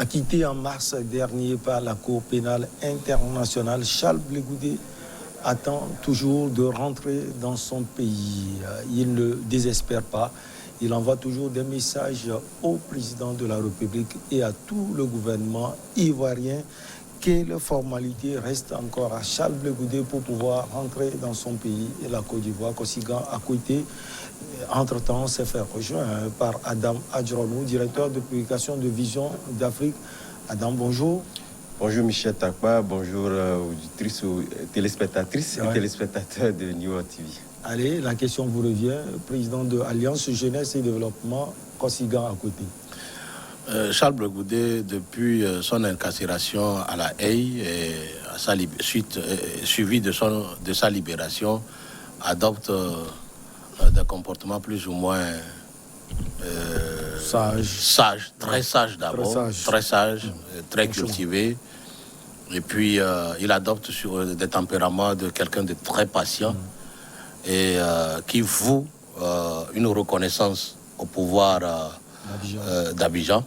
Acquitté en mars dernier par la Cour pénale internationale, Charles Blé Goudé attend toujours de rentrer dans son pays. Il ne désespère pas. Il envoie toujours des messages au président de la République et à tout le gouvernement ivoirien. Quelle formalité reste encore à Charles Blé Goudé pour pouvoir rentrer dans son pays et la Côte d'Ivoire? Kosigan Akoité, entre-temps, s'est fait rejoindre par Adam Adjronou, directeur de publication de Vision d'Afrique. Adam, bonjour. Bonjour Michel Takba, bonjour auditrices, téléspectatrices et téléspectateurs de New World TV. Allez, la question vous revient. Président de Alliance Jeunesse et Développement, Kosigan Akoité. Charles Blé Goudé, depuis son incarcération à La Haye, et suivi de sa libération, adopte des comportements plus ou moins sages, très sages d'abord, très sages, très cultivés. Et puis, il adopte sur des tempéraments de quelqu'un de très patient et qui voue une reconnaissance au pouvoir d'Abidjan.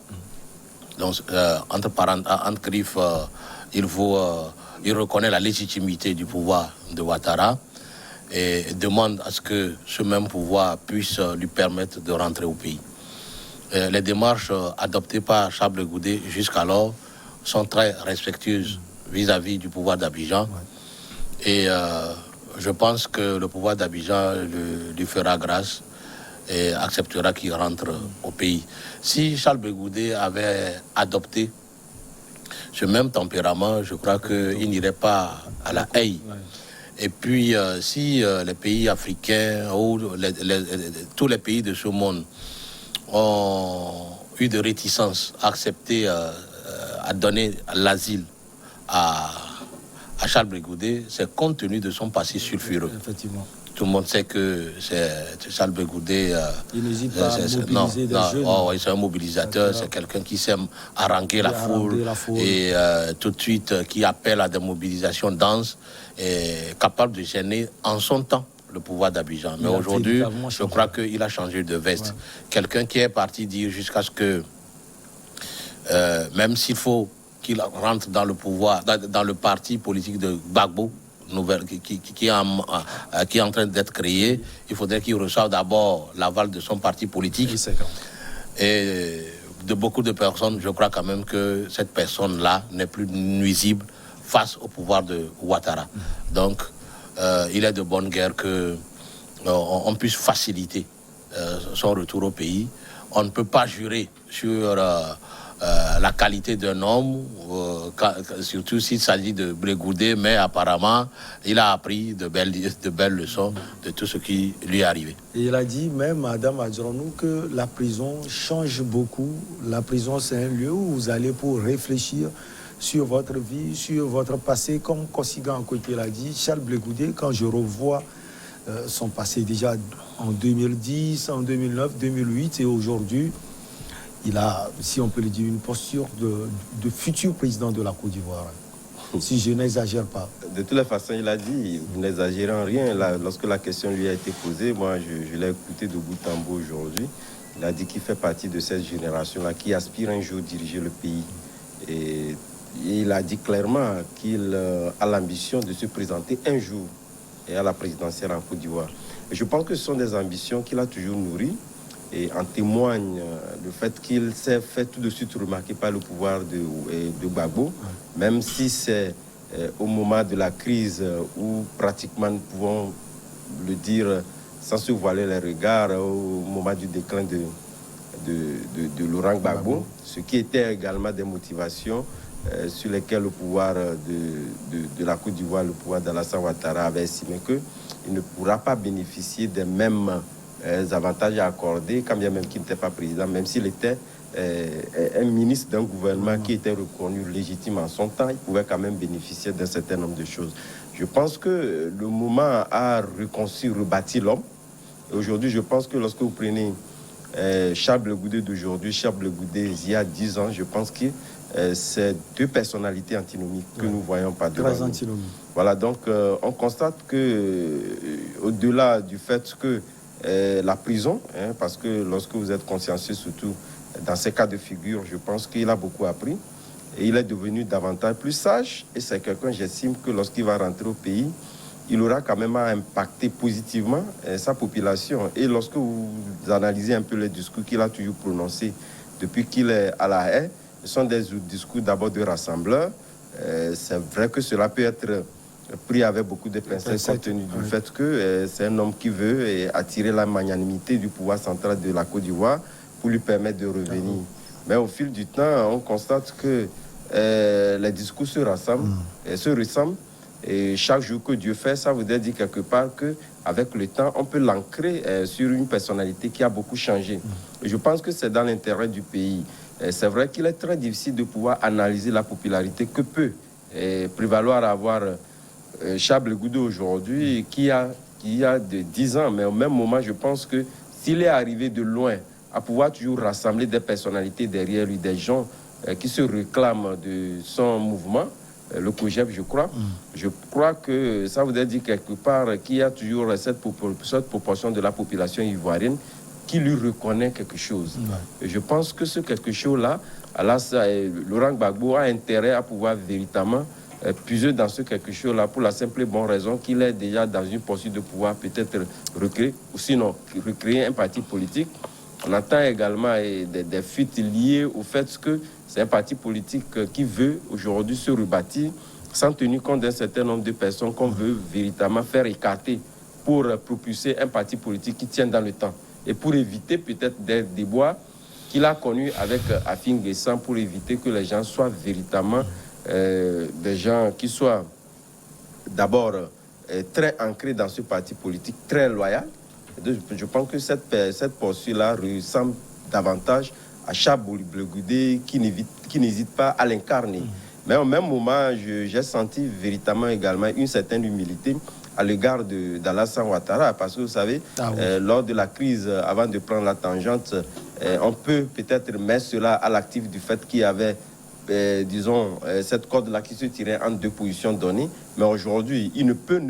Donc, entre griffes, il reconnaît la légitimité du pouvoir de Ouattara et demande à ce que ce même pouvoir puisse lui permettre de rentrer au pays. Les démarches adoptées par Charles Blé Goudé jusqu'alors sont très respectueuses vis-à-vis du pouvoir d'Abidjan. Et je pense que le pouvoir d'Abidjan lui fera grâce et acceptera qu'il rentre au pays. Si Charles Blé Goudé avait adopté ce même tempérament, je crois qu'il n'irait pas à La Haye. Et puis, si les pays africains ou tous les pays de ce monde ont eu de réticence à accepter, à donner l'asile à Charles Blé Goudé, c'est compte tenu de son passé sulfureux. Effectivement. Tout le monde sait que c'est Charles Blé Goudé. Il n'hésite pas à mobiliser des jeunes. C'est un mobilisateur, c'est quelqu'un qui sait haranguer la foule et tout de suite qui appelle à des mobilisations denses et capable de gêner en son temps le pouvoir d'Abidjan. Mais aujourd'hui, je crois qu'il a changé de veste. Quelqu'un qui est parti dire jusqu'à ce que, même s'il faut qu'il rentre dans le pouvoir, dans le parti politique de Gbagbo, qui est en train d'être créé, il faudrait qu'il reçoive d'abord l'aval de son parti politique. Et de beaucoup de personnes, je crois quand même que cette personne-là n'est plus nuisible face au pouvoir de Ouattara. Donc, il est de bonne guerre qu'on puisse faciliter son retour au pays. On ne peut pas jurer sur la qualité d'un homme, surtout s'il s'agit de Blé Goudé, mais apparemment, il a appris de belles leçons de tout ce qui lui est arrivé. Et il a dit même, Adam Adjronou, que la prison change beaucoup. La prison, c'est un lieu où vous allez pour réfléchir sur votre vie, sur votre passé, comme Kosigan Akoité l'a dit. Charles Blé Goudé, quand je revois son passé déjà en 2010, en 2009, 2008 et aujourd'hui, il a, si on peut le dire, une posture de futur président de la Côte d'Ivoire. Si je n'exagère pas. De toutes les façons, il a dit, vous n'exagérez en rien. Là, lorsque la question lui a été posée, moi, je l'ai écouté de bout en bout aujourd'hui. Il a dit qu'il fait partie de cette génération-là qui aspire un jour à diriger le pays. Et il a dit clairement qu'il a l'ambition de se présenter un jour et à la présidentielle en Côte d'Ivoire. Je pense que ce sont des ambitions qu'il a toujours nourries. Et en témoigne le fait qu'il s'est fait tout de suite remarquer par le pouvoir de Gbagbo, même si c'est au moment de la crise où pratiquement nous pouvons le dire sans se voiler les regards, au moment du déclin de Laurent Gbagbo, ce qui était également des motivations sur lesquelles le pouvoir de la Côte d'Ivoire, le pouvoir d'Alassane Ouattara avait estimé qu'il ne pourra pas bénéficier des mêmes avantages à accorder, quand bien même qu'il n'était pas président, même s'il était un ministre d'un gouvernement qui était reconnu légitime en son temps, il pouvait quand même bénéficier d'un certain nombre de choses. Je pense que le moment a reconstruit, rebâti l'homme. Aujourd'hui, je pense que lorsque vous prenez Charles Blé Goudé d'aujourd'hui, Charles Blé Goudé il y a 10 ans, je pense que c'est deux personnalités antinomiques que nous voyons pas devant nous. Voilà, donc on constate que au-delà du fait que la prison, parce que lorsque vous êtes consciencieux surtout Dans ces cas de figure, je pense qu'il a beaucoup appris et il est devenu davantage plus sage. Et c'est quelqu'un, j'estime, que lorsqu'il va rentrer au pays, il aura quand même à impacter positivement sa population. Et lorsque vous analysez un peu les discours qu'il a toujours prononcés depuis qu'il est à La Haye, ce sont des discours d'abord de rassembleurs. C'est vrai que cela peut être pris avec beaucoup de pincettes compte tenu du fait que c'est un homme qui veut attirer la magnanimité du pouvoir central de la Côte d'Ivoire pour lui permettre de revenir. Mais au fil du temps, on constate que les discours se ressemblent, se ressemblent. Et chaque jour que Dieu fait, ça voudrait dire quelque part qu'avec le temps, on peut l'ancrer sur une personnalité qui a beaucoup changé. Et je pense que c'est dans l'intérêt du pays. C'est vrai qu'il est très difficile de pouvoir analyser la popularité que peut prévaloir avoir Charles Blé Goudé aujourd'hui, qui a de 10 ans. Mais au même moment, je pense que s'il est arrivé de loin à pouvoir toujours rassembler des personnalités derrière lui, des gens qui se réclament de son mouvement, le COJEP, je crois. Je crois que ça voudrait dire quelque part qu'il y a toujours cette proportion de la population ivoirienne qui lui reconnaît quelque chose. Et je pense que ce quelque chose-là, Laurent Gbagbo a intérêt à pouvoir véritablement puiser dans ce quelque chose-là pour la simple et bonne raison qu'il est déjà dans une poursuite de pouvoir peut-être recréer, ou sinon recréer un parti politique. On entend également des fuites liées au fait que c'est un parti politique qui veut aujourd'hui se rebâtir sans tenir compte d'un certain nombre de personnes qu'on veut véritablement faire écarter pour propulser un parti politique qui tient dans le temps. Et pour éviter peut-être des déboires qu'il a connus avec Afin Guessan, pour éviter que les gens soient véritablement des gens qui soient d'abord très ancrés dans ce parti politique, très loyal. Je pense que cette poursuite-là ressemble davantage à Charles Blé Goudé qui n'hésite pas à l'incarner. Mais au même moment, j'ai senti véritablement également une certaine humilité à l'égard d'Alassane Ouattara, parce que vous savez, lors de la crise, avant de prendre la tangente, on peut peut-être mettre cela à l'actif du fait qu'il y avait, disons, cette corde-là qui se tirait en deux positions données. Mais aujourd'hui, il ne peut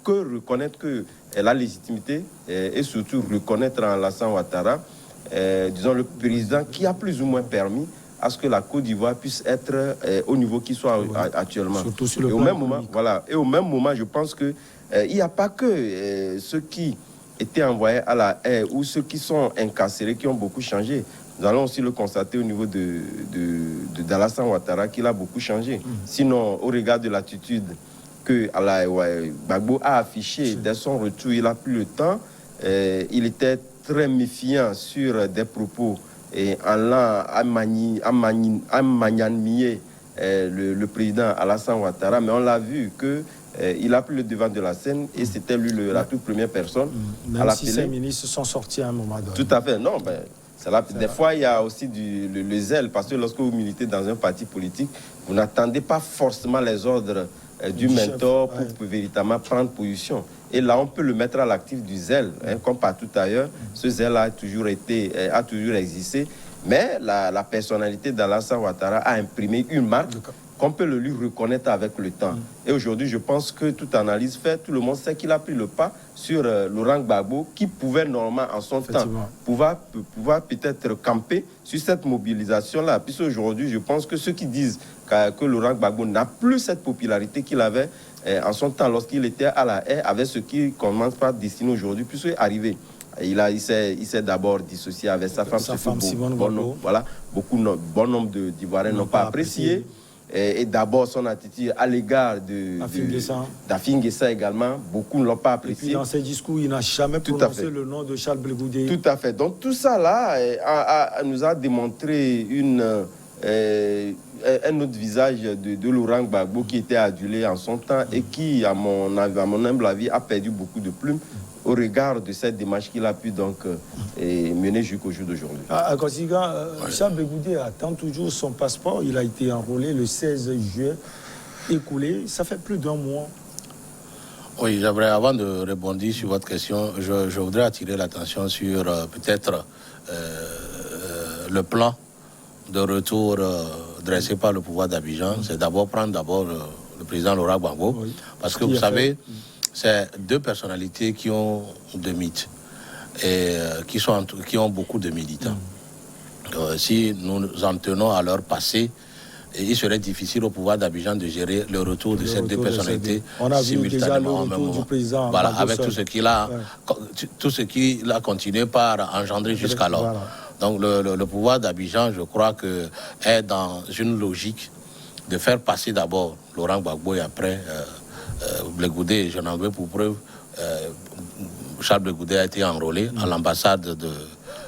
que reconnaître que la légitimité et surtout reconnaître en Alassane Ouattara, disons, le président qui a plus ou moins permis à ce que la Côte d'Ivoire puisse être au niveau qu'il soit actuellement. Surtout sur le plan économique. Et au même moment, je pense que il n'y a pas que ceux qui étaient envoyés à La Haye ou ceux qui sont incarcérés qui ont beaucoup changé. Nous allons aussi le constater au niveau d'Alassane Ouattara qu'il a beaucoup changé. Sinon, au regard de l'attitude que Gbagbo a affichée dès son retour, il n'a plus le temps. Il était très méfiant sur des propos et en allant à magnanimier le président Alassane Ouattara, mais on l'a vu que il a pris le devant de la scène et c'était lui la toute première personne à l'appeler. Même si ces ministres sont sortis à un moment donné. Tout à fait, non, des fois il y a aussi le zèle, parce que lorsque vous militez dans un parti politique, vous n'attendez pas forcément les ordres du mentor pour véritablement prendre position. Et là, on peut le mettre à l'actif du zèle, comme partout ailleurs. Ce zèle a toujours existé. Mais la personnalité d'Alassane Ouattara a imprimé une marque qu'on peut lui reconnaître avec le temps. Et aujourd'hui, je pense que toute analyse faite, tout le monde sait qu'il a pris le pas sur Laurent Gbagbo, qui pouvait normalement en son temps pouvoir peut-être camper sur cette mobilisation-là. Puisque aujourd'hui, je pense que ceux qui disent que Laurent Gbagbo n'a plus cette popularité qu'il avait en son temps lorsqu'il était à La Haye, avec ce qui commence par dessiner aujourd'hui, puisque arrivé. Il s'est d'abord dissocié avec sa femme Simone Gbagbo. Voilà, bon nombre d'Ivoiriens n'ont pas apprécié. Et d'abord son attitude à l'égard d'Afin Guessan également, beaucoup ne l'ont pas apprécié. Et puis dans ses discours, il n'a jamais prononcé le nom de Charles Blé Goudé. Tout à fait. Donc tout ça là nous a démontré un autre visage de Laurent Gbagbo qui était adulé en son temps et qui, à mon humble avis, a perdu beaucoup de plumes au regard de cette démarche qu'il a pu donc mener jusqu'au jour d'aujourd'hui. À Kosiga, Charles Blé Goudé attend toujours son passeport. Il a été enrôlé le 16 juillet écoulé. Ça fait plus d'un mois. Oui, j'aimerais, avant de répondre sur votre question, je voudrais attirer l'attention sur peut-être le plan de retour dressé par le pouvoir d'Abidjan. C'est d'abord prendre le président Laurent Gbagbo. Parce que vous savez, c'est deux personnalités qui ont de mythes et qui ont beaucoup de militants. si nous nous en tenons à leur passé, il serait difficile au pouvoir d'Abidjan de gérer le retour de ces deux personnalités simultanément en même moment. Voilà, avec tout ce qu'il a, continué par engendrer jusqu'alors. Voilà. Donc le pouvoir d'Abidjan, je crois que est dans une logique de faire passer d'abord Laurent Gbagbo et après Blé Goudé. Je n'en veux pour preuve, Charles Blé Goudé a été enrôlé à l'ambassade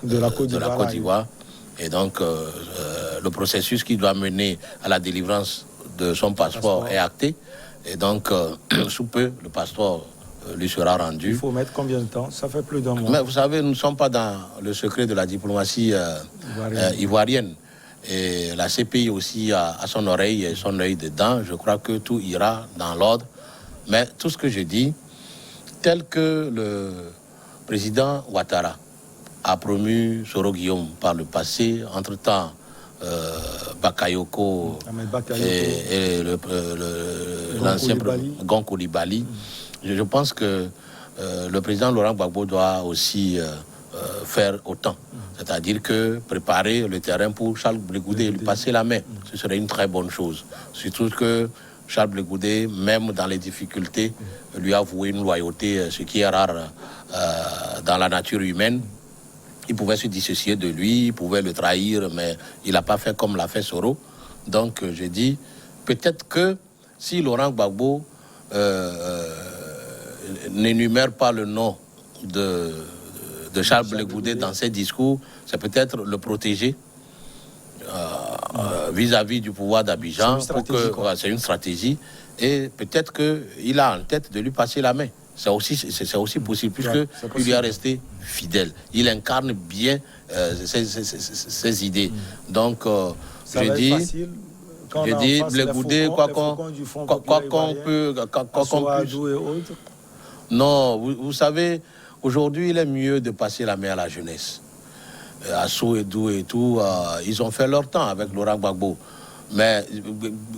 de la Côte d'Ivoire. Et donc, le processus qui doit mener à la délivrance de son passeport est acté. Et donc, sous peu, le passeport lui sera rendu. Il faut mettre combien de temps? Ça fait plus d'un mois. Mais vous savez, nous ne sommes pas dans le secret de la diplomatie ivoirienne. Et la CPI aussi a son oreille et son œil dedans. Je crois que tout ira dans l'ordre. Mais tout ce que je dis, tel que le président Ouattara a promu Soro Guillaume par le passé, entre-temps, Bakayoko et l'ancien Gon Coulibaly. Je pense que le président Laurent Gbagbo doit aussi faire autant. C'est-à-dire que préparer le terrain pour Charles Blé Goudé et lui passer la main, ce serait une très bonne chose. Surtout que Charles Blé Goudé, même dans les difficultés, lui a voué une loyauté, ce qui est rare dans la nature humaine. Il pouvait se dissocier de lui, il pouvait le trahir, mais il n'a pas fait comme l'a fait Soro. Donc, je dis, peut-être que si Laurent Gbagbo n'énumère pas le nom de Charles Blé Goudé dans ses discours, c'est peut-être le protéger vis-à-vis du pouvoir d'Abidjan. C'est une stratégie. Et peut-être qu'il a en tête de lui passer la main. C'est aussi possible, puisqu'il lui est resté fidèle. Il incarne bien ses idées. Donc, je dis, Blé Goudé, quoi qu'on puisse... Non, vous savez, aujourd'hui, il est mieux de passer la main à la jeunesse. Assou, Edou et tout, ils ont fait leur temps avec Laurent Gbagbo. Mais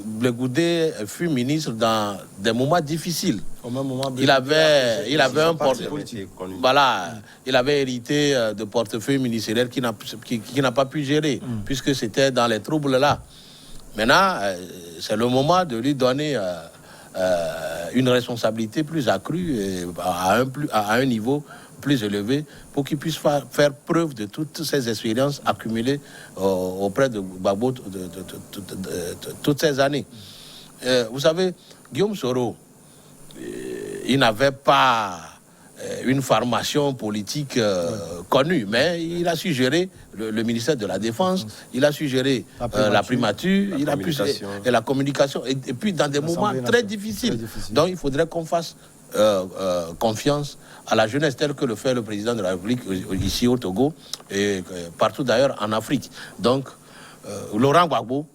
Blé Goudé fut ministre dans des moments difficiles. Au même moment, il avait un portefeuille. Voilà, il avait hérité de portefeuille ministériel qui n'a pas pu gérer, puisque c'était dans les troubles là. Maintenant, c'est le moment de lui donner une responsabilité plus accrue et à un niveau plus élevé pour qu'il puisse faire preuve de toutes ces expériences accumulées auprès de Gbagbo toutes ces années. Vous savez, Guillaume Soro, il n'avait pas une formation politique connue, mais il a su gérer le ministère de la Défense, il a su gérer la primature, et la communication, et puis dans des moments très difficiles. Donc il faudrait qu'on fasse confiance à la jeunesse, telle que le fait le président de la République ici au Togo et partout d'ailleurs en Afrique. Donc, Laurent Gbagbo,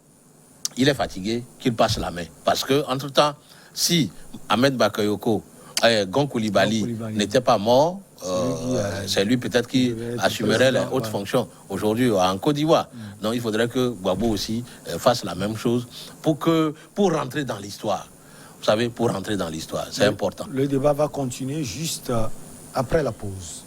il est fatigué, qu'il passe la main. Parce que, entre-temps, si Ahmed Bakayoko, Gon Coulibaly n'était pas mort, c'est lui peut-être qui assumerait les hautes fonctions aujourd'hui en Côte d'Ivoire. Donc, il faudrait que Gbagbo aussi fasse la même chose pour rentrer dans l'histoire. Vous savez, pour rentrer dans l'histoire, c'est important. Le débat va continuer juste après la pause.